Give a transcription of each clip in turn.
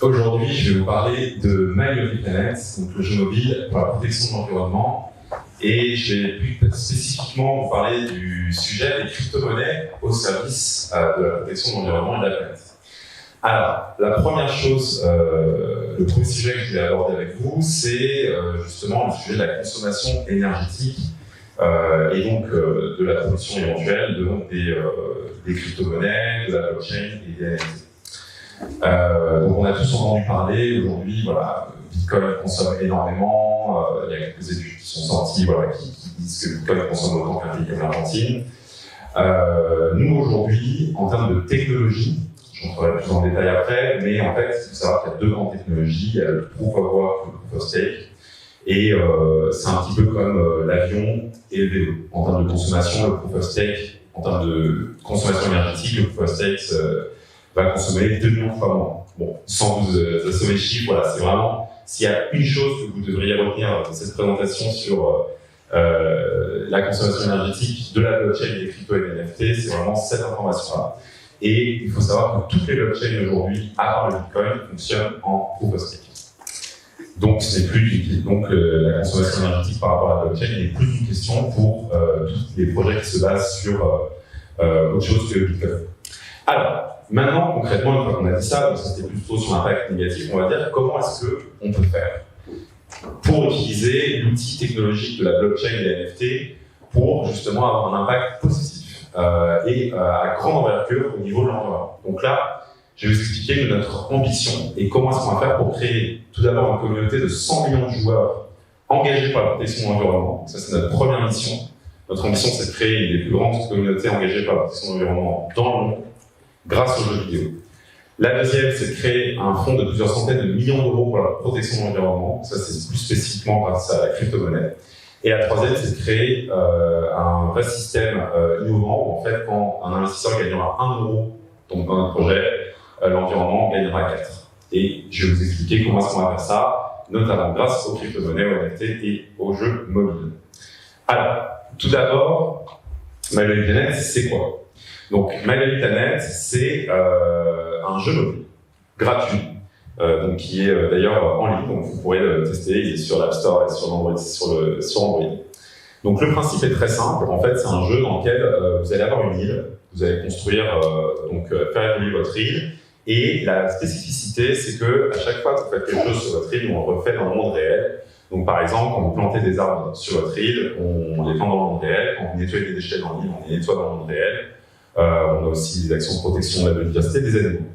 Aujourd'hui, je vais vous parler de My Lovely Planet, donc le jeu mobile pour la protection de l'environnement. Et je vais plus spécifiquement vous parler du sujet des crypto-monnaies au service de la protection de l'environnement et de la planète. Alors, la première chose, le premier sujet que je voulais aborder avec vous, c'est justement le sujet de la consommation énergétique et donc de la production éventuelle des crypto-monnaies, de la blockchain et des NFT. Donc on a tous entendu parler aujourd'hui, voilà, Bitcoin consomme énormément, il y a quelques études qui sont sorties qui disent que Bitcoin consomme autant qu'un pays comme l'Argentine. Nous aujourd'hui, en termes de technologie, je rentrerai plus en détail après, mais en fait, il faut savoir qu'il y a deux grandes technologies, il y a le Proof of Work et le Proof of Stake, et c'est un petit peu comme l'avion et le vélo. En termes de consommation, le Proof of Stake, en termes de consommation énergétique, le Proof of Stake va consommer 2 millions de fois moins. Bon, sans vous assommer le chiffre, voilà, c'est vraiment, s'il y a une chose que vous devriez retenir de cette présentation sur la consommation énergétique de la blockchain, des crypto et des NFT, c'est vraiment cette information-là. Et il faut savoir que toutes les blockchains aujourd'hui, à part le Bitcoin, fonctionnent en Proof of Stake. Donc, ce n'est plus la consommation énergétique par rapport à la blockchain n'est plus une question pour tous les projets qui se basent sur autre chose que le Bitcoin. Alors, maintenant, concrètement, une fois qu'on a dit ça, donc ça c'était plutôt sur l'impact négatif, on va dire comment est-ce qu'on peut faire pour utiliser l'outil technologique de la blockchain et des NFT pour justement avoir un impact positif et à grande envergure au niveau de l'environnement. Donc là, je vais vous expliquer notre ambition et comment est-ce qu'on va faire pour créer tout d'abord une communauté de 100 millions de joueurs engagés par la protection de l'environnement. Ça, c'est notre première mission. Notre ambition, c'est de créer une des plus grandes communautés engagées par la protection de l'environnement dans le monde, grâce aux jeux vidéo. La deuxième, c'est de créer un fonds de plusieurs centaines de millions d'euros pour la protection de l'environnement. Ça, c'est plus spécifiquement grâce à la crypto-monnaie. Et la troisième, c'est de créer un vrai système innovant où, en fait, quand un investisseur gagnera 1 euro donc dans un projet, l'environnement gagnera 4. Et je vais vous expliquer comment est-ce qu'on va faire ça, notamment grâce aux crypto-monnaies, aux NFT et aux jeux mobiles. Alors, tout d'abord, My Lovely Planet, c'est quoi? Donc, My Lovely Planet, c'est un jeu mobile gratuit, donc qui est d'ailleurs en ligne, donc vous pourrez le tester, il est sur l'App Store et sur Android. Sur Android. Donc le principe est très simple, en fait c'est un jeu dans lequel vous allez avoir une île, vous allez construire, faire évoluer votre île, et la spécificité c'est que à chaque fois que vous faites quelque chose sur votre île, on le refait dans le monde réel. Donc par exemple, quand vous plantez des arbres sur votre île, on les plante dans le monde réel, quand vous nettoyez des déchets dans l'île, on les nettoie dans le monde réel. On a aussi des actions de protection de la biodiversité des animaux.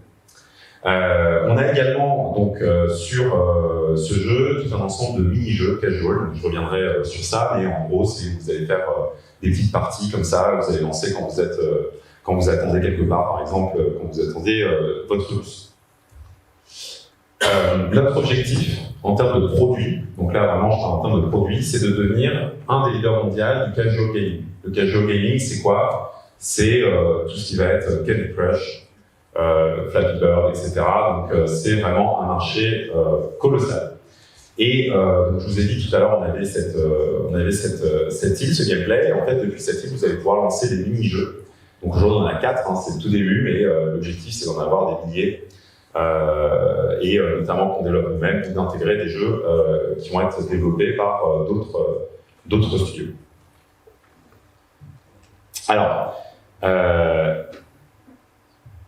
On a également donc sur ce jeu tout un ensemble de mini-jeux casual. Je reviendrai sur ça, mais en gros, vous allez faire des petites parties comme ça. Vous allez lancer quand vous attendez quelque part, par exemple, quand vous attendez votre bus. Notre objectif en termes de produits, donc là vraiment je parle en termes de produits, c'est de devenir un des leaders mondiaux du casual gaming. Le casual gaming, c'est quoi? C'est tout ce qui va être Candy Crush, Flappy Bird, etc. Donc c'est vraiment un marché colossal. Et donc, je vous ai dit tout à l'heure, on avait cette île, ce gameplay, et en fait depuis cette île, vous allez pouvoir lancer des mini-jeux. Donc aujourd'hui on en a 4, c'est le tout début, mais l'objectif c'est d'en avoir des milliers, et notamment qu'on développe nous-mêmes, et d'intégrer des jeux qui vont être développés par d'autres studios. Alors,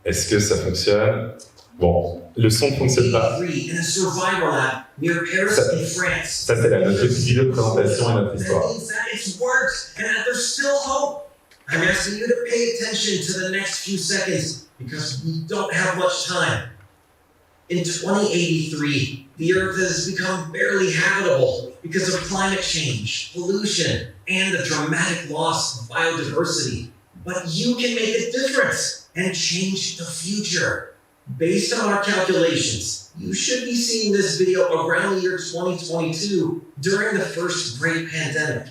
est-ce que ça fonctionne? Bon, le son ne fonctionne pas. Ça c'est notre petite vidéo de présentation et notre histoire. I'm asking you to pay attention to the next few seconds because we don't have much time. In 2083, the Earth has become barely habitable because of climate change, pollution, and the dramatic loss of biodiversity. But you can make a difference and change the future. Based on our calculations, you should be seeing this video around the year 2022 during the first great pandemic.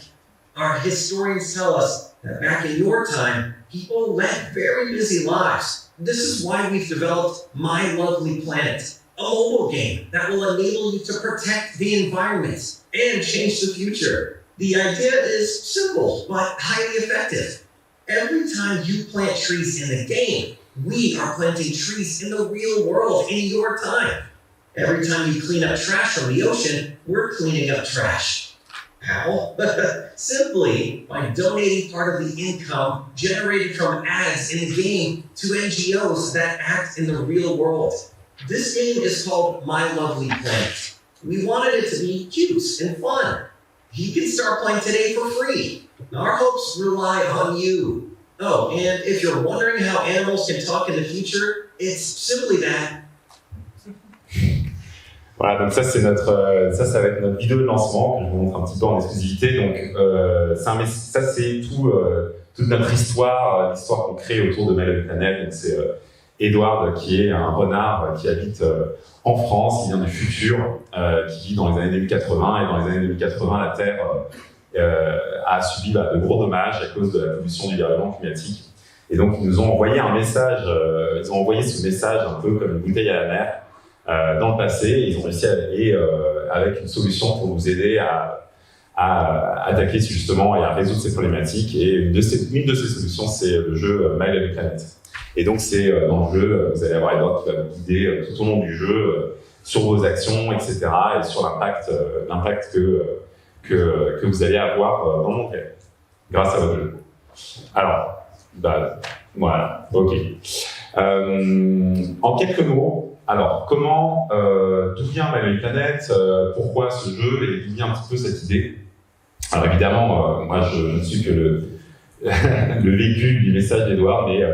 Our historians tell us that back in your time, people led very busy lives. This is why we've developed My Lovely Planet, a mobile game that will enable you to protect the environment and change the future. The idea is simple, but highly effective. Every time you plant trees in the game, we are planting trees in the real world in your time. Every time you clean up trash from the ocean, we're cleaning up trash. How? Simply by donating part of the income generated from ads in the game to NGOs that act in the real world. This game is called My Lovely Planet. We wanted it to be cute and fun. You can start playing today for free. Our hopes rely on you. Oh, and if you're wondering how animals can talk in the future, it's simply that. Voilà, donc ça c'est ça va être notre vidéo de lancement que je vous montre un petit peu en exclusivité. Donc ça c'est toute notre histoire, l'histoire qu'on crée autour de My Lovely Planet. Donc c'est Edward qui est un renard qui habite en France, qui vient du futur, qui vit dans les années 2080 et dans les années 2080 la Terre a subi de gros dommages à cause de la pollution du dérèglement climatique. Et donc ils nous ont envoyé un message, ils ont envoyé ce message un peu comme une bouteille à la mer. Dans le passé, ils ont réussi avec une solution pour nous aider à attaquer justement et à résoudre ces problématiques. Et une de ces solutions, c'est le jeu My Lovely Planet. Et donc, c'est dans le jeu, vous allez avoir Edward qui va vous guider tout au long du jeu sur vos actions, etc. et sur l'impact que vous allez avoir dans le monde réel, grâce à votre jeu. Alors, voilà, ok. En quelques mots, alors, d'où vient My Lovely Planet, pourquoi ce jeu et d'où vient un petit peu cette idée? Alors évidemment, moi je ne suis que le véhicule du message d'Edouard, mais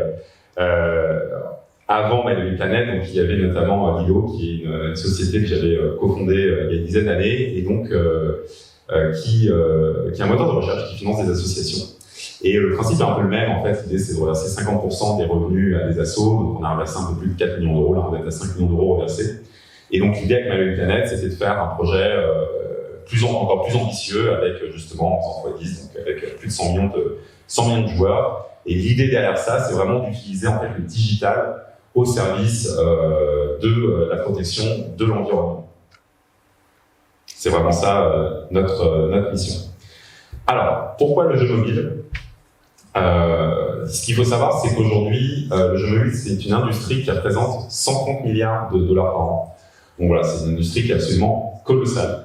avant My Lovely Planet, donc, il y avait notamment Lilo, qui est une société que j'avais cofondée il y a une dizaine d'années, et donc qui est un moteur de recherche qui finance des associations. Et le principe est un peu le même, en fait, l'idée c'est de reverser 50% des revenus à des assos, donc on a reversé un peu plus de 4 millions d'euros, là on est à 5 millions d'euros reversés. Et donc l'idée avec My Lovely Planet, c'était de faire un projet encore plus ambitieux, avec justement, en faisant x10, donc avec plus de 100 millions de joueurs. Et l'idée derrière ça, c'est vraiment d'utiliser en fait le digital au service de la protection de l'environnement. C'est vraiment ça notre mission. Alors, pourquoi le jeu mobile ? Ce qu'il faut savoir, c'est qu'aujourd'hui, le jeu mobile, c'est une industrie qui représente 130 milliards de dollars par an. Donc voilà, c'est une industrie qui est absolument colossale.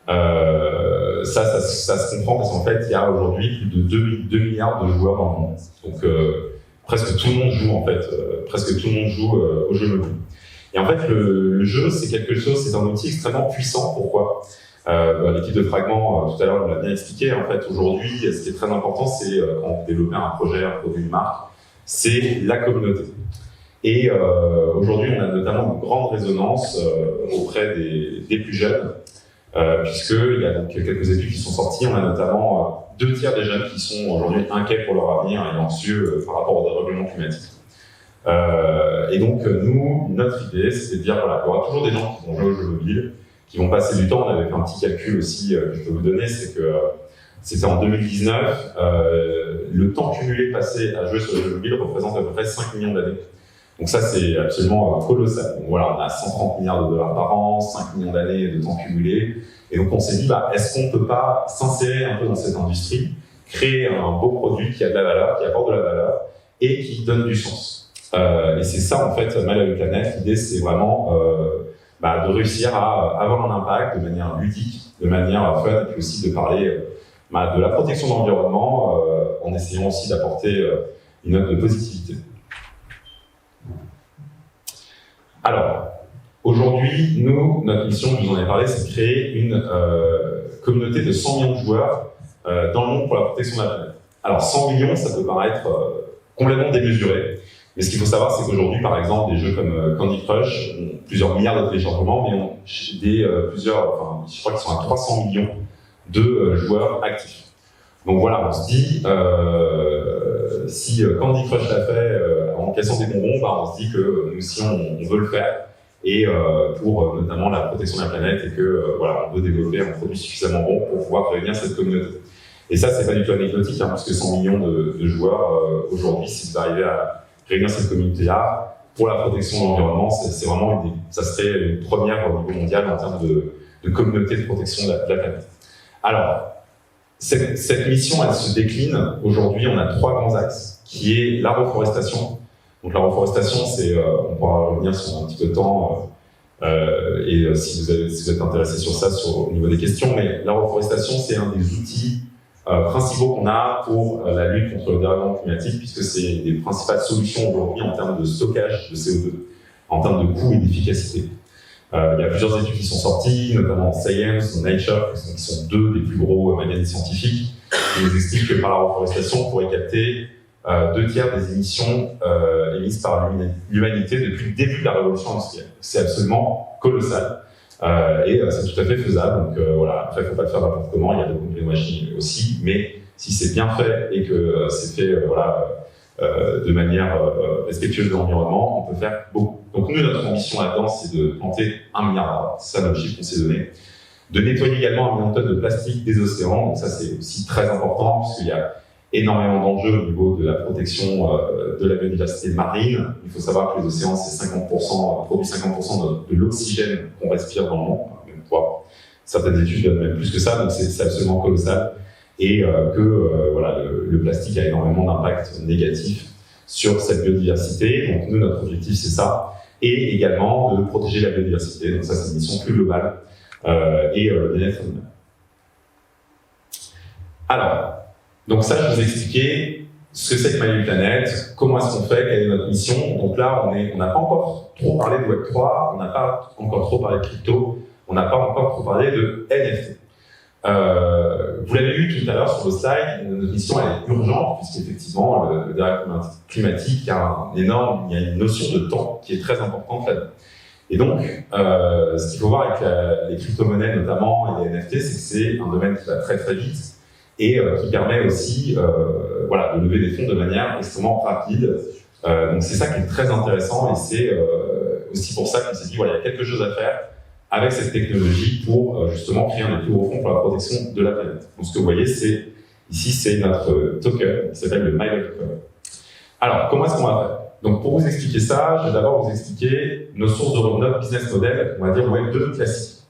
Ça se comprend parce qu'en fait, il y a aujourd'hui plus de 2 milliards de joueurs dans le monde. Donc presque tout le monde joue en fait, au jeu mobile. Et en fait, le jeu, c'est un outil extrêmement puissant. Pourquoi ? L'équipe de Fragment, tout à l'heure, on l'a bien expliqué. En fait, aujourd'hui, ce qui est très important, c'est quand vous développez un projet, un produit, une marque, c'est la communauté. Et aujourd'hui, on a notamment une grande résonance auprès des plus jeunes, puisqu'il y a donc quelques études qui sont sorties. On a notamment 2 tiers des jeunes qui sont aujourd'hui inquiets pour leur avenir et anxieux par rapport au dérèglement climatique. Et donc, nous, notre idée, c'est de dire, voilà, il y aura toujours des gens qui vont jouer au jeu mobile, qui vont passer du temps. On avait fait un petit calcul aussi que je peux vous donner, c'est que c'était en 2019, le temps cumulé passé à jouer sur le jeu mobile représente à peu près 5 millions d'années. Donc ça, c'est absolument colossal. Donc voilà, on a 130 milliards de dollars par an, 5 millions d'années de temps cumulé. Et donc on s'est dit, est-ce qu'on ne peut pas s'insérer un peu dans cette industrie, créer un beau produit qui a de la valeur, qui apporte de la valeur et qui donne du sens. Et c'est ça, en fait, My Lovely Planet. L'idée, c'est vraiment de réussir à avoir un impact de manière ludique, de manière fun, et puis aussi de parler de la protection de l'environnement en essayant aussi d'apporter une note de positivité. Alors, aujourd'hui, nous, notre mission, je vous en ai parlé, c'est de créer une communauté de 100 millions de joueurs dans le monde pour la protection de la planète. Alors, 100 millions, ça peut paraître complètement démesuré. Mais ce qu'il faut savoir, c'est qu'aujourd'hui, par exemple, des jeux comme Candy Crush ont plusieurs milliards de téléchargements, mais ont je crois qu'ils sont à 300 millions de joueurs actifs. Donc voilà, on se dit, si Candy Crush l'a fait en cassant des bonbons, on se dit que nous aussi, on veut le faire, et pour notamment la protection de la planète, et que on veut développer un produit suffisamment bon pour pouvoir réunir cette communauté. Et ça, c'est pas du tout anecdotique, puisque 100 millions de joueurs aujourd'hui, si vous arrivez à réunir cette communauté-là pour la protection de l'environnement, c'est vraiment ça serait une première au niveau mondial en termes de communauté de protection de la planète. Alors, cette mission, elle se décline. Aujourd'hui, on a 3 grands axes, qui est la reforestation. Donc la reforestation, c'est, on pourra revenir sur un petit peu de temps, Si vous êtes intéressé sur ça au niveau des questions, mais la reforestation, c'est un des outils principaux qu'on a pour la lutte contre le dérèglement climatique, puisque c'est une des principales solutions aujourd'hui en termes de stockage de CO2, en termes de coût et d'efficacité. Il y a plusieurs études qui sont sorties, notamment Science, Nature, qui sont deux des plus gros magazines scientifiques, qui nous expliquent que par la reforestation, on pourrait capter 2/3 des émissions émises par l'humanité depuis le début de la révolution industrielle. C'est absolument colossal. C'est tout à fait faisable. Donc voilà, après, il ne faut pas le faire n'importe comment, il y a beaucoup de greenwashing aussi, mais si c'est bien fait et que c'est fait de manière respectueuse de l'environnement, on peut faire beaucoup. Donc nous, notre ambition là-dedans, c'est de planter 1 milliard d'arbres, c'est ça notre chiffre qu'on s'est donné. De nettoyer également 1 million de tonnes de plastique des océans, donc ça c'est aussi très important, puisqu'il y a énormément d'enjeux au niveau de la protection de la biodiversité marine. Il faut savoir que les océans, c'est 50%, produisent 50% de l'oxygène qu'on respire dans le monde. Même pour certaines études donnent même plus que ça, donc c'est absolument colossal. Et le plastique a énormément d'impact négatif sur cette biodiversité. Donc nous, notre objectif, c'est ça. Et également de protéger la biodiversité. Donc ça, c'est une mission plus globale. Le bien-être humain. Alors, donc ça, je vous ai expliqué ce que c'est que My Planet, comment est-ce qu'on fait, quelle est notre mission. Donc là, on n'a pas encore trop parlé de Web3, on n'a pas encore trop parlé de crypto, on n'a pas encore trop parlé de NFT. Vous l'avez vu tout à l'heure sur le slide, notre mission elle est urgente, puisqu'effectivement, le dérèglement climatique, il y a une notion de temps qui est très importante là-dedans. Et donc, ce qu'il faut voir avec les crypto-monnaies notamment et les NFT, c'est que c'est un domaine qui va très très vite et qui permet aussi de lever des fonds de manière extrêmement rapide. Donc c'est ça qui est très intéressant et c'est aussi pour ça qu'on s'est dit il y a quelque chose à faire avec cette technologie pour justement créer un des plus gros fonds pour la protection de la planète. Donc ce que vous voyez, ici c'est notre token qui s'appelle le MyLiveCoin. Alors, comment est-ce qu'on va faire? Donc pour vous expliquer ça, je vais d'abord vous expliquer nos sources de revenus, notre business model, on va dire Web 2 classique.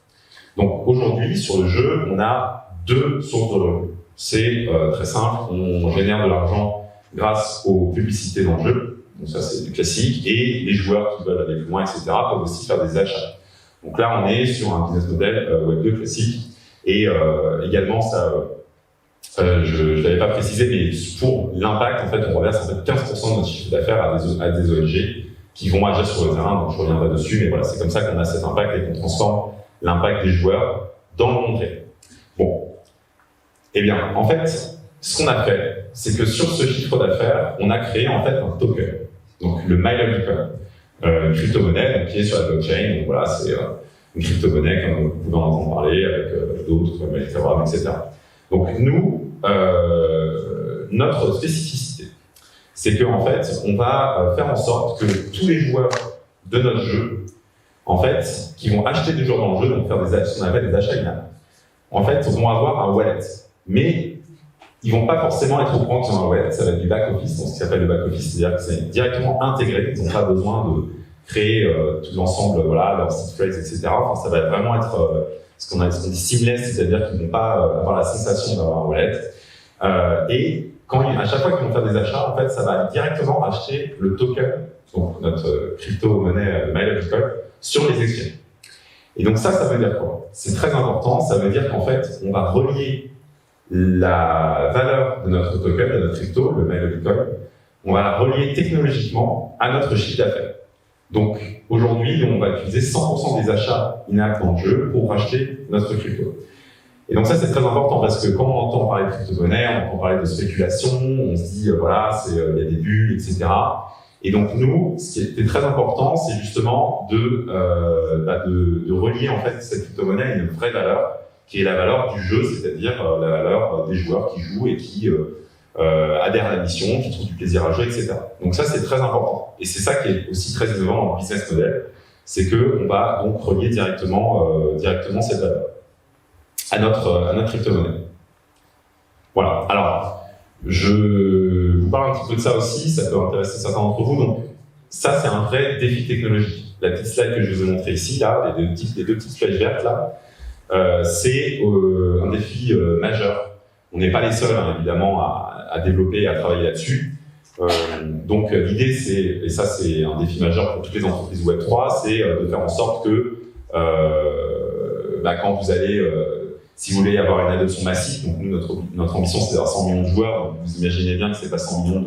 Donc aujourd'hui, sur le jeu, on a 2 sources de revenus. C'est très simple, on génère de l'argent grâce aux publicités dans le jeu, donc ça c'est du classique, et les joueurs qui veulent aller plus loin, etc., peuvent aussi faire des achats. Donc là on est sur un business model Web 2 classique, et également ça, je ne l'avais pas précisé, mais pour l'impact, en fait, on reverse 15% de notre chiffre d'affaires à des ONG qui vont agir sur le terrain, donc je reviendrai dessus, mais voilà, c'est comme ça qu'on a cet impact et qu'on transforme l'impact des joueurs dans le monde réel. Bon. Eh bien, en fait, ce qu'on a fait, c'est que sur ce chiffre d'affaires, on a créé en fait un token, donc le MyLiveCoin, une crypto-monnaie qui est sur la blockchain. Donc voilà, c'est une crypto-monnaie comme vous pouvez en entendre parler avec d'autres comme Ethereum, etc. Donc nous, notre spécificité, c'est qu'en fait, on va faire en sorte que tous les joueurs de notre jeu, en fait, qui vont acheter des joueurs dans le jeu, donc faire ce qu'on appelle des achats in-app, en fait, vont avoir un wallet. Mais ils vont pas forcément être au courant qu'ils ont un wallet, ça va être du back-office, donc ce qui s'appelle le back-office, c'est-à-dire que c'est directement intégré, ils n'ont pas besoin de créer tout l'ensemble, leur seed phrase, etc. Enfin, ça va vraiment être ce qu'on dit seamless, c'est-à-dire qu'ils ne vont pas avoir la sensation d'avoir un wallet. Et à chaque fois qu'ils vont faire des achats, en fait, ça va directement acheter le token, donc notre crypto-monnaie MyLiveCoin, sur les exchanges. Et donc ça veut dire quoi? C'est très important, ça veut dire qu'en fait, on va relier la valeur de notre token, de notre crypto, le MyLiveCoin, on va la relier technologiquement à notre chiffre d'affaires. Donc aujourd'hui, on va utiliser 100% des achats in-app dans le jeu pour racheter notre crypto. Et donc ça, c'est très important parce que quand on entend parler de crypto-monnaie, on entend parler de spéculation, on se dit, il y a des bulles, etc. Et donc nous, ce qui était très important, c'est justement de relier en fait cette crypto-monnaie à une vraie valeur, qui est la valeur du jeu, c'est-à-dire la valeur des joueurs qui jouent et qui adhèrent à la mission, qui trouvent du plaisir à jouer, etc. Donc ça, c'est très important. Et c'est ça qui est aussi très innovant dans le business model, c'est qu'on va donc relier directement cette valeur à notre crypto-monnaie. Voilà. Alors, je vous parle un petit peu de ça aussi, ça peut intéresser certains d'entre vous. Donc, ça, c'est un vrai défi technologique. La petite slide que je vous ai montrée ici, là, les deux petites flèches vertes, là, c'est un défi majeur. On n'est pas les seuls, hein, évidemment, à développer et à travailler là-dessus. Donc, l'idée, et ça, c'est un défi majeur pour toutes les entreprises Web3, c'est de faire en sorte que quand vous allez, si vous voulez avoir une adoption massive, donc nous, notre ambition, c'est d'avoir 100 millions de joueurs, donc vous imaginez bien que c'est pas 100 millions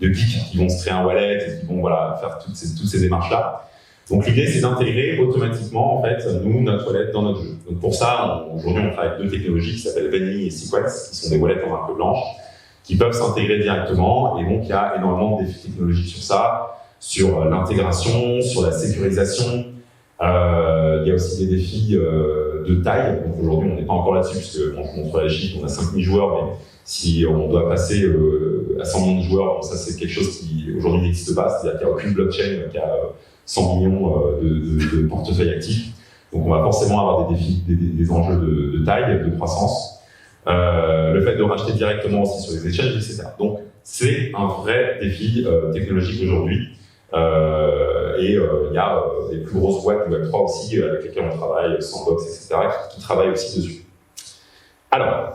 de geeks qui vont se créer un wallet et qui vont faire toutes ces démarches-là. Donc l'idée, c'est d'intégrer automatiquement, en fait, nous, notre wallet dans notre jeu. Donc pour ça, aujourd'hui, on travaille avec 2 technologies qui s'appellent Venly et Sequence, qui sont des wallets en marque blanche, qui peuvent s'intégrer directement. Et donc, il y a énormément de défis technologiques sur ça, sur l'intégration, sur la sécurisation. Il y a aussi des défis de taille. Donc aujourd'hui, on n'est pas encore là-dessus, puisque quand je montre la chiffre, on a 5000 joueurs, mais si on doit passer à 100 millions de joueurs, bon, ça c'est quelque chose qui aujourd'hui n'existe pas, c'est-à-dire qu'il n'y a aucune blockchain qui a 100 millions de portefeuilles actifs. Donc on va forcément avoir des défis, des enjeux de taille, de croissance. Le fait de racheter directement aussi sur les exchanges, etc. Donc c'est un vrai défi technologique aujourd'hui. Il y a les plus grosses boîtes du Web3 aussi, avec lesquelles on travaille, Sandbox, etc., qui travaillent aussi dessus. Alors,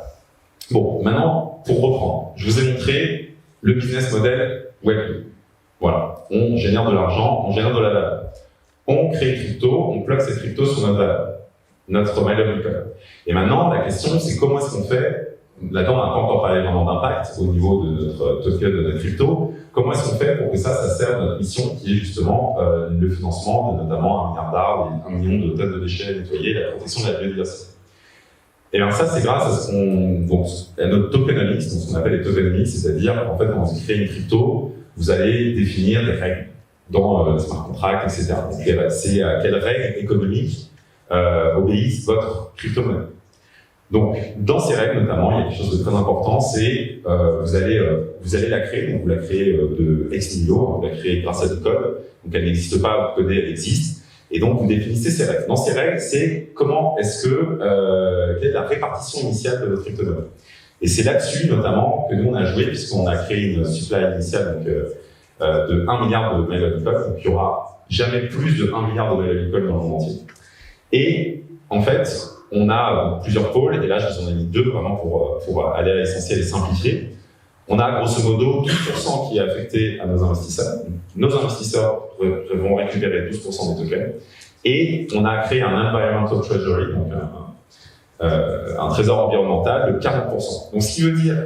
bon, maintenant, pour reprendre, je vous ai montré le business model Web2. Voilà, on génère de l'argent, on génère de la valeur. On crée une crypto, on plug cette crypto sur notre valeur, notre My Lovely Coin. Et maintenant, la question, c'est comment est-ce qu'on fait? Là-dedans, on n'a pas encore parlé vraiment d'impact au niveau de notre token, de notre crypto. Comment est-ce qu'on fait pour que ça serve notre mission, qui est justement le financement de notamment 1 milliard d'arbres et 1 million de tonnes de déchets nettoyés, la protection de la biodiversité. Et bien ça, c'est grâce à notre tokenomics, donc ce qu'on appelle les tokenomics, c'est-à-dire en fait, quand vous créez une crypto, vous allez définir des règles dans le smart contract, etc. Donc c'est à quelles règles économiques obéissent votre crypto-monnaie. Donc, dans ces règles, notamment, il y a quelque chose de très important, c'est vous allez la créer, donc vous la créez de ex nihilo, vous la créez grâce à du code, donc elle n'existe pas codée, elle existe, et donc vous définissez ces règles. Dans ces règles, c'est comment est-ce que, quelle est la répartition initiale de votre crypto-monnaie. Et c'est là-dessus, notamment, que nous on a joué, puisqu'on a créé une supply initiale donc, de 1 milliard de My Lovely Coin, donc il n'y aura jamais plus de 1 milliard de My Lovely Coin dans le monde entier. Et, en fait, on a plusieurs pôles, et là je vous en ai mis 2 vraiment pour aller à l'essentiel et simplifier. On a grosso modo 12% qui est affecté à nos investisseurs. Nos investisseurs vont récupérer 12% des tokens. Et on a créé un Environmental Treasury, donc un trésor environnemental de 40%. Donc ce qui veut dire,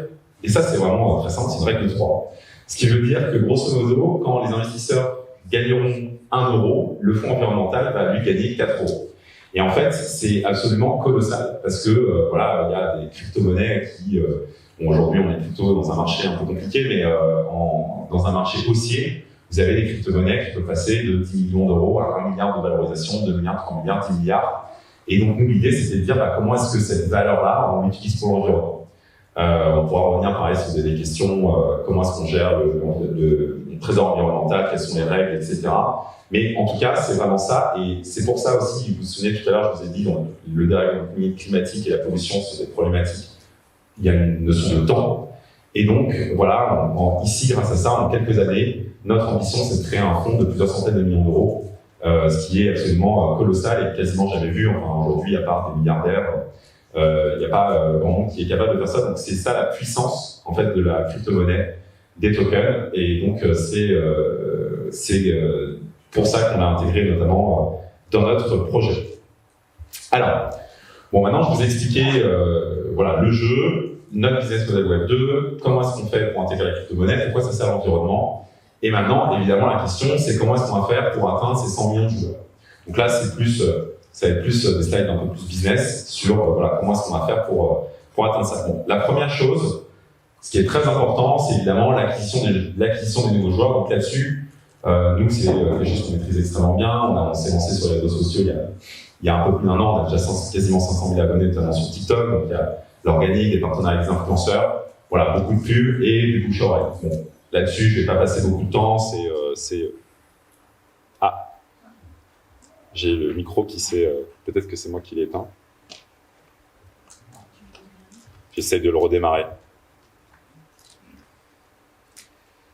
et ça c'est vraiment très simple, c'est une règle de 3. Ce qui veut dire que grosso modo, quand les investisseurs gagneront 1 euro, le fonds environnemental va lui gagner 4 euros. Et en fait, c'est absolument colossal parce que voilà, il y a des crypto-monnaies qui, bon, aujourd'hui, on est plutôt dans un marché un peu compliqué, mais dans un marché haussier, vous avez des crypto-monnaies qui peuvent passer de 10 millions d'euros à 1 milliard de valorisation, 2 milliards, 3 milliards, 10 milliards. Et donc, nous, l'idée, c'était de dire comment est-ce que cette valeur-là, on l'utilise pour l'environnement. On pourra revenir pareil si vous avez des questions, comment est-ce qu'on gère le trésor environnemental, quelles sont les règles, etc. Mais en tout cas, c'est vraiment ça, et c'est pour ça aussi, vous vous souvenez tout à l'heure, je vous ai dit, donc, le dérèglement climatique et la pollution sont des problématiques. Il y a une notion de temps, et donc voilà, ici, grâce à ça, en quelques années, notre ambition, c'est de créer un fonds de plusieurs centaines de millions d'euros, ce qui est absolument colossal et quasiment jamais vu. Enfin, aujourd'hui, à part des milliardaires, il n'y a pas grand monde qui est capable de faire ça. Donc c'est ça la puissance en fait de la crypto-monnaie, des tokens, et donc c'est pour ça qu'on l'a intégré notamment dans notre projet. Alors, bon, maintenant je vous ai expliqué voilà, le jeu, notre business model Web 2, comment est-ce qu'on fait pour intégrer la crypto-monnaie, pourquoi ça sert à l'environnement, et maintenant évidemment la question c'est comment est-ce qu'on va faire pour atteindre ces 100 millions de joueurs. Donc là c'est plus, ça va être plus des slides un peu plus business sur voilà, comment est-ce qu'on va faire pour atteindre ça. Bon, la première chose, ce qui est très important, c'est évidemment l'acquisition des nouveaux joueurs. Donc là-dessus, nous, c'est quelque chose qu'on maîtrise extrêmement bien. On s'est lancé sur les réseaux sociaux il y a un peu plus d'1 an. On a déjà quasiment 500 000 abonnés, notamment sur TikTok. Donc il y a l'organique, des partenariats avec des influenceurs. Voilà, beaucoup de pubs et du bouche à oreille. Bon, là-dessus, je vais pas passer beaucoup de temps. Ah, j'ai le micro qui s'est... peut-être que c'est moi qui l'ai éteint. J'essaie de le redémarrer.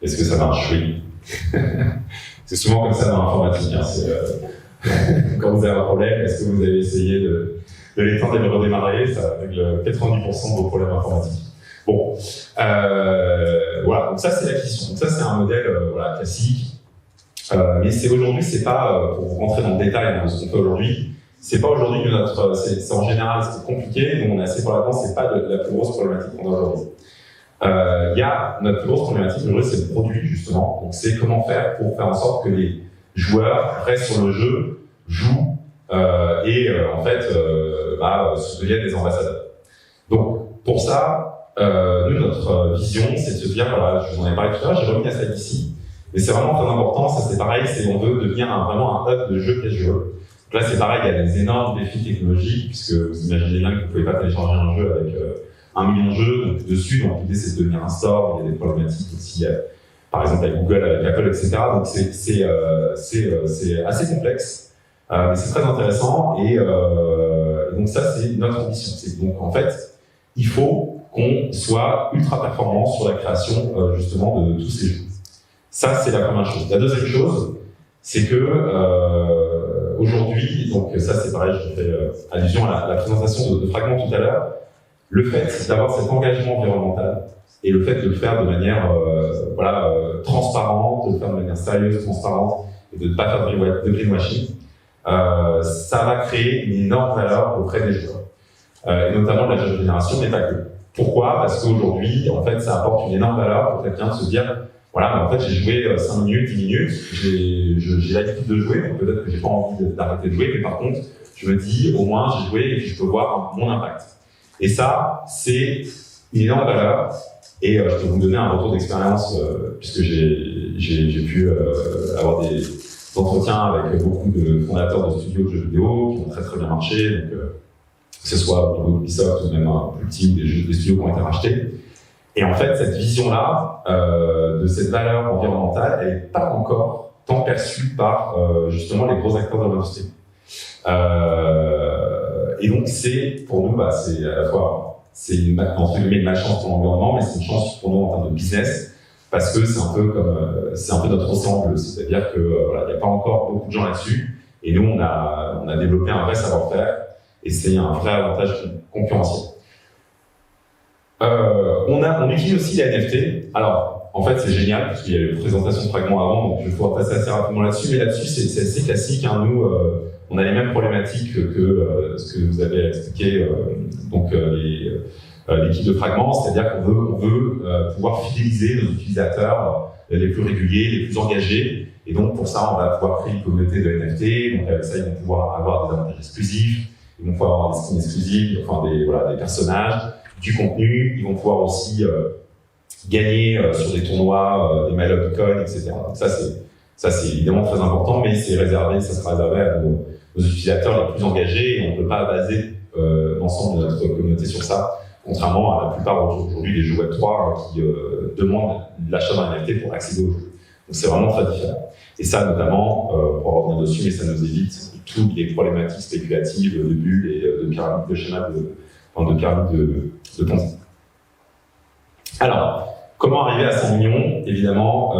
Est-ce que ça marche? Oui. C'est souvent comme ça dans l'informatique. Hein, quand vous avez un problème, est-ce que vous avez essayé de l'éteindre et de le redémarrer? Ça règle 90% de vos problèmes informatiques. Bon, voilà. Donc ça, c'est l'acquisition. Donc ça, c'est un modèle voilà, classique. Mais aujourd'hui, c'est pas pour rentrer dans le détail de ce qu'on fait aujourd'hui. c'est pas aujourd'hui c'est en général c'est compliqué, nous on est assez pour la danse, c'est pas la plus grosse problématique qu'on a aujourd'hui. Notre plus grosse problématique aujourd'hui, c'est le produit justement, donc c'est comment faire pour faire en sorte que les joueurs restent sur le jeu, jouent et en fait deviennent des ambassadeurs. Donc pour ça, nous notre vision c'est de se dire, voilà, je vous en ai parlé tout à l'heure, j'ai remis la slide ici, mais c'est vraiment très important, ça c'est pareil, on veut devenir vraiment un hub de jeux casual. Donc là c'est pareil, il y a des énormes défis technologiques, puisque vous imaginez bien que vous ne pouvez pas télécharger un jeu avec 1 million de jeux donc, dessus, donc l'idée c'est de devenir un store, il y a des problématiques aussi, par exemple avec Google, avec Apple, etc. Donc c'est assez complexe, mais c'est très intéressant, et donc ça c'est notre ambition. Donc en fait, il faut qu'on soit ultra performant sur la création justement de tous ces jeux. Ça c'est la première chose. La deuxième chose, c'est que aujourd'hui, donc ça c'est pareil, je fais allusion à la présentation de Fragment tout à l'heure, le fait d'avoir cet engagement environnemental et le fait de le faire de manière transparente, de le faire de manière sérieuse, transparente, et de ne pas faire de greenwashing, ça va créer une énorme valeur auprès des joueurs, et notamment de la jeune génération, mais pas que. Pourquoi? Parce qu'aujourd'hui, en fait, ça apporte une énorme valeur pour quelqu'un de se dire, voilà, mais en fait, j'ai joué 5 minutes, 10 minutes, j'ai l'habitude de jouer, donc peut-être que j'ai pas envie d'arrêter de jouer, mais par contre, je me dis, au moins, j'ai joué et puis je peux voir mon impact. Et ça, c'est une énorme valeur. Et je peux vous donner un retour d'expérience, puisque j'ai pu avoir des entretiens avec beaucoup de fondateurs de studios de jeux vidéo qui ont très très bien marché, donc, que ce soit au niveau d'Ubisoft ou même plus petit, des studios qui ont été rachetés. Et en fait, cette vision-là, de cette valeur environnementale, elle n'est pas encore tant perçue par justement les gros acteurs de l'industrie. Et donc c'est, pour nous, c'est à la fois, c'est entre guillemets une malchance pour l'environnement, mais c'est une chance pour nous en termes de business, parce que c'est un peu notre océan bleu, c'est-à-dire que il n'y a pas encore beaucoup de gens là-dessus, et nous on a développé un vrai savoir-faire, et c'est un vrai avantage concurrentiel. On utilise aussi les NFT. Alors, en fait, c'est génial, parce qu'il y a eu une présentation de fragments avant, donc je vais pouvoir passer assez rapidement là-dessus, mais là-dessus, c'est assez classique, hein. Nous, on a les mêmes problématiques que ce que vous avez expliqué, l'équipe de fragments, c'est-à-dire qu'on veut pouvoir fidéliser nos utilisateurs les plus réguliers, les plus engagés, et donc pour ça, on va pouvoir créer une communauté de NFT, donc avec ça, ils vont pouvoir avoir des avantages exclusifs, ils vont pouvoir avoir des skins exclusifs, enfin des personnages, du contenu, ils vont pouvoir aussi gagner sur des tournois, des Mile of Coin, etc. Donc ça c'est évidemment très important, mais ça sera réservé à nos utilisateurs les plus engagés, et on ne peut pas baser l'ensemble de notre communauté sur ça, contrairement à la plupart aujourd'hui des jeux Web3 qui demandent l'achat d'un NFT pour accéder au jeu. Donc c'est vraiment très différent. Et ça notamment, pour revenir dessus, mais ça nous évite toutes les problématiques spéculatives de bulles et de pyramides de schémas de pyramides de Ponzi. Alors, comment arriver à 100 millions? Évidemment,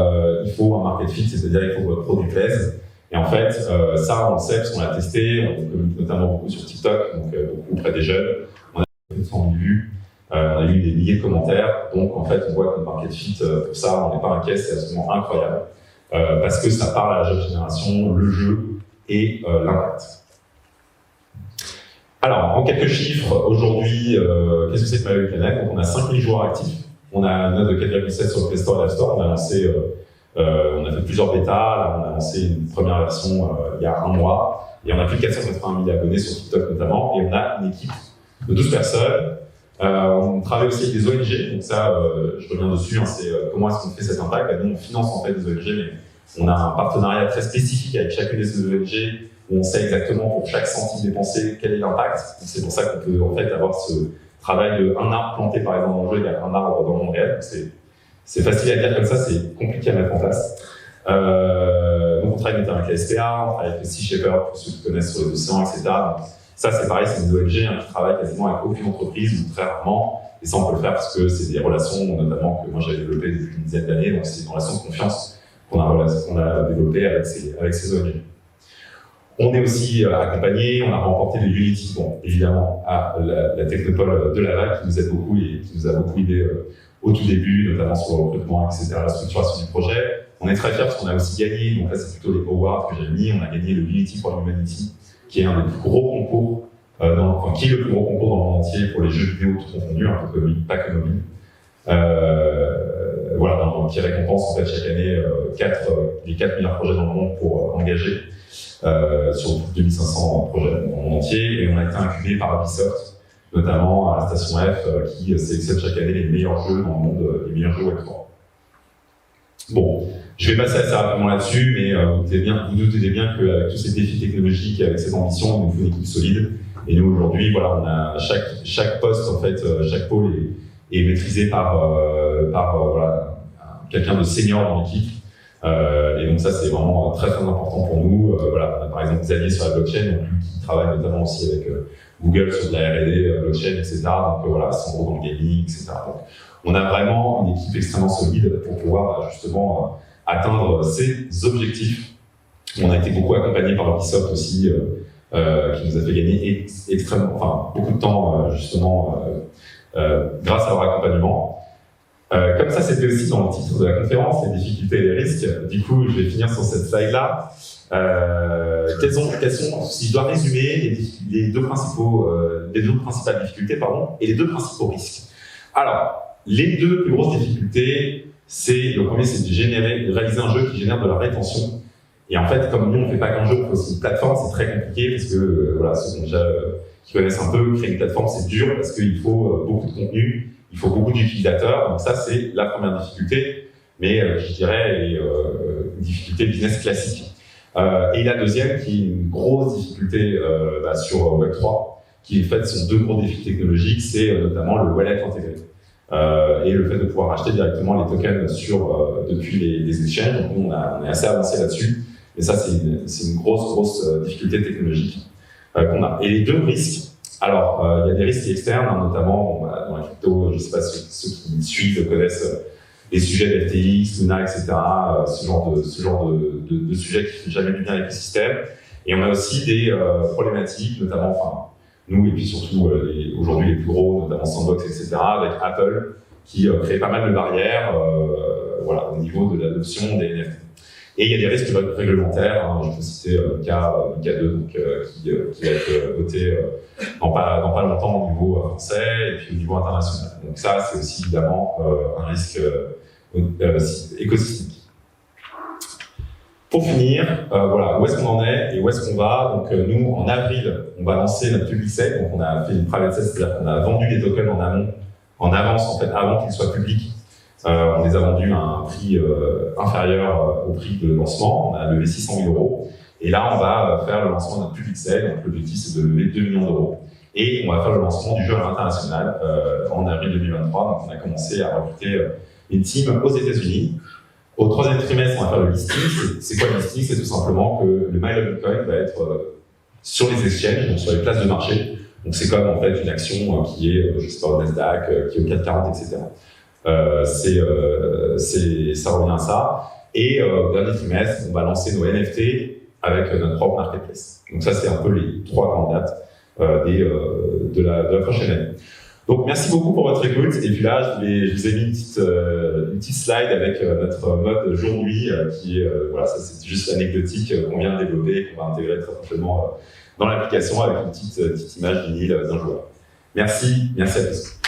il faut un market fit, c'est-à-dire il faut que votre produit plaise. Et en fait, ça, on le sait parce qu'on l'a testé, on communique notamment beaucoup sur TikTok, donc beaucoup auprès des jeunes. On a eu 100 000 vues, on a eu des milliers de commentaires, donc en fait, on voit que le market fit, pour ça, on n'est pas inquiet, c'est absolument incroyable, parce que ça parle à la jeune génération, le jeu et l'impact. Alors, en quelques chiffres, aujourd'hui, qu'est-ce que c'est que My Planet? Donc, on a 5000 joueurs actifs, on a une note de 4,7 sur le Play Store et l'App Store, on a fait plusieurs bêtas, là, on a lancé une première version il y a un mois, et on a plus de 480 000 abonnés sur TikTok notamment, et on a une équipe de 12 personnes. On travaille aussi avec des ONG, donc ça, je reviens dessus, hein, c'est comment est-ce qu'on fait cet impact. Nous, on finance en fait des ONG, mais on a un partenariat très spécifique avec chacune de ces ONG, où on sait exactement pour chaque centime dépensé quel est l'impact. C'est pour ça qu'on peut en fait avoir ce travail de un arbre planté par exemple dans le jeu, il y a un arbre dans le monde réel. C'est facile à dire comme ça, c'est compliqué à mettre en place. Donc on travaille notamment avec la SPA, on travaille avec les Sea Shepherd, pour ceux qui connaissent sur les océans, etc. Donc, ça c'est pareil, c'est une ONG qui travaille quasiment avec aucune entreprise, ou très rarement. Et ça on peut le faire parce que c'est des relations notamment que moi j'ai développées depuis une dizaine d'années, donc c'est une relation de confiance qu'on a développée avec ces ONG. On est aussi accompagné, on a remporté le Unity, bon, évidemment, à la Technopole de Laval qui nous aide beaucoup et qui nous a beaucoup aidé au tout début, notamment sur le recrutement, etc., la structuration du projet. On est très fiers parce qu'on a aussi gagné, donc là c'est plutôt les awards que j'ai mis, on a gagné le Unity for Humanity, qui est un des plus gros concours, qui est le plus gros concours dans le monde entier pour les jeux vidéo tout confondus, un peu comme pas que mobile. Voilà, qui récompense en fait chaque année les 4 meilleurs projets dans le monde pour engager sur 2500 projets dans le monde entier. Et on a été incubé par Ubisoft, notamment à la Station F, qui sélectionne chaque année les meilleurs jeux dans le monde, les meilleurs jeux Web3. Bon, je vais passer assez rapidement là-dessus, mais vous doutez bien qu'avec tous ces défis technologiques et avec cette ambition, il nous faut une équipe solide. Et nous, aujourd'hui, voilà, on a chaque poste, en fait, chaque pôle est maîtrisé par voilà, quelqu'un de senior dans l'équipe. Et donc ça, c'est vraiment très très important pour nous. Voilà, on a par exemple Xavier sur la blockchain, donc lui qui travaille notamment aussi avec Google sur de la R&D, blockchain, etc. Donc voilà, Sandro dans le gaming, etc. Donc, on a vraiment une équipe extrêmement solide pour pouvoir justement atteindre ces objectifs. On a été beaucoup accompagné par Ubisoft aussi, qui nous a fait gagner beaucoup de temps justement grâce à leur accompagnement. Comme ça, c'était aussi dans le titre de la conférence, les difficultés et les risques. Du coup, je vais finir sur cette slide-là. Quelles sont, si je dois résumer, les deux principales difficultés, et les deux principaux risques. Alors, les deux plus grosses difficultés, le premier, c'est de réaliser un jeu qui génère de la rétention. Et en fait, comme nous, on ne fait pas qu'un jeu, on fait aussi une plateforme, c'est très compliqué parce que, voilà, ceux qui connaissent un peu, créer une plateforme, c'est dur parce qu'il faut beaucoup de contenu, il faut beaucoup d'utilisateurs. Donc ça, c'est la première difficulté, mais je dirais une difficulté business classique. Et la deuxième, qui est une grosse difficulté sur Web3, qui en fait sont deux gros défis technologiques, c'est notamment le wallet intégré. Et le fait de pouvoir acheter directement les tokens depuis les exchanges. Donc on est assez avancé là-dessus. Et ça, c'est une grosse difficulté technologique qu'on a. Et les deux risques, alors il y a des risques externes, notamment dans la crypto, je ne sais pas si ceux qui suivent connaissent les sujets d'FTX, Luna, etc., ce genre de sujets qui ne font jamais du bien à l'écosystème. Et on a aussi des problématiques, notamment, nous et puis surtout aujourd'hui les plus gros, notamment Sandbox, etc., avec Apple, qui crée pas mal de barrières voilà, au niveau de l'adoption des NFT. Et il y a des risques réglementaires, je peux citer MiCA2 donc, qui va être voté dans pas longtemps au niveau français et puis au niveau international. Donc ça, c'est aussi évidemment un risque écosystémique. Pour finir, voilà, où est-ce qu'on en est et où est-ce qu'on va. Donc nous, en avril, on va lancer notre public sale. Donc on a fait une private sale, c'est-à-dire qu'on a vendu les tokens en avance, en fait, avant qu'ils soient publics. On les a vendus à un prix inférieur au prix de lancement. On a levé 600 000 €. Et là, on va faire le lancement de notre public sale. Donc l'objectif, c'est de lever 2 millions d'euros. Et on va faire le lancement du jeu international en avril 2023. Donc on a commencé à recruter une team aux États-Unis. Au troisième trimestre, on va faire le listing. C'est quoi le listing? C'est tout simplement que le My Love Bitcoin va être sur les exchanges, donc sur les places de marché. Donc c'est comme en fait une action qui est, je sais pas, au Nasdaq, qui est au 440, etc. Ça revient à ça. Et au dernier trimestre, on va lancer nos NFT avec notre propre marketplace. Donc ça, c'est un peu les 3 grandes dates de la prochaine année. Donc merci beaucoup pour votre écoute. Et puis là, je vous ai mis une petite slide avec notre mode jour-nuit qui est, voilà, ça c'est juste anecdotique qu'on vient de développer et qu'on va intégrer très prochainement dans l'application avec une petite image vinyle d'un joueur. Merci à tous.